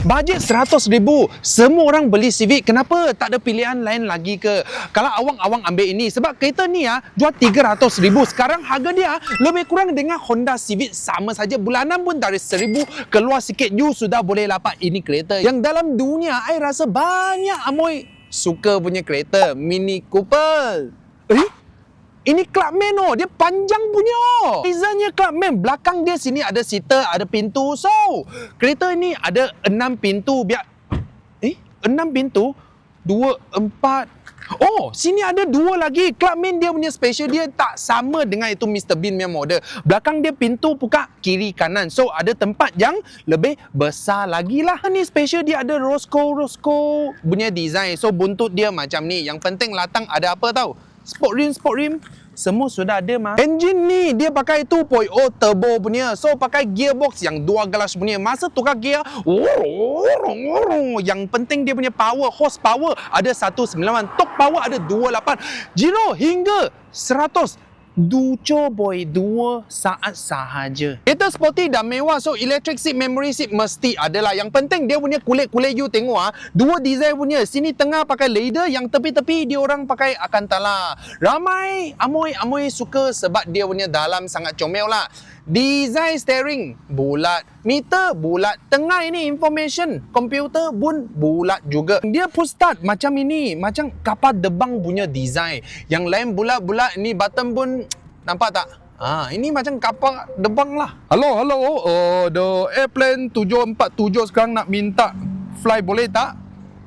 Bajet RM100,000. Semua orang beli Civic. Kenapa tak ada pilihan lain lagi ke? Kalau awang ambil ini. Sebab kereta ni jual RM300,000. Sekarang harga dia lebih kurang dengan Honda Civic sama saja. Bulanan pun dari RM1,000 keluar sikit, you sudah boleh dapat ini kereta. Yang dalam dunia, I rasa banyak amoy suka punya kereta. Mini Cooper. Ini Clubman dia panjang punya. Desainnya Clubman, belakang dia sini ada seater, ada pintu. So, kereta ini ada 6 pintu. 6 pintu? 2, 4. Oh, sini ada 2 lagi. Clubman dia punya special, dia tak sama dengan itu Mr. Bean punya model. Belakang dia pintu buka kiri kanan. So, ada tempat yang lebih besar lagi lah. Ni special dia ada Roscoe punya design. So, buntut dia macam ni. Yang penting latang ada apa tahu? Sport rim. Semua sudah ada mah. Engine ni dia pakai 2.0 turbo punya. So pakai gearbox yang 2 gelas punya. Masa tukar gear, yang penting dia punya power, horsepower ada 19, torque power ada 28. 0 hingga 100 2 saat sahaja. Kereta sporty dan mewah, so electric seat, memory seat mesti adalah. Yang penting dia punya kulit-kulit you tengok 2 design punya. Sini tengah pakai leather, yang tepi-tepi dia orang pakai Alcantara. Ramai amoy suka sebab dia punya dalam sangat comel lah. Design steering bulat, meter bulat, tengah ini information, komputer pun bulat juga. Dia push start macam ini, macam kapal debang punya design. Yang lain bulat-bulat, ini button pun nampak tak? Ini macam kapal debang lah. Hello, the airplane 747 sekarang nak minta fly boleh tak?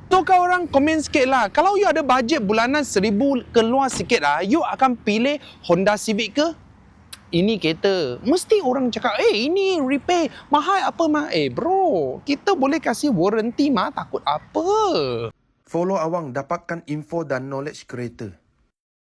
Tu kau orang komen sikit lah. Kalau you ada bajet bulanan RM1,000 keluar sikit you akan pilih Honda Civic ke? Ini kereta, mesti orang cakap, ini repair, mahal apa mah? Bro, kita boleh kasih warranty mah, takut apa? Follow awang dapatkan info dan knowledge kereta.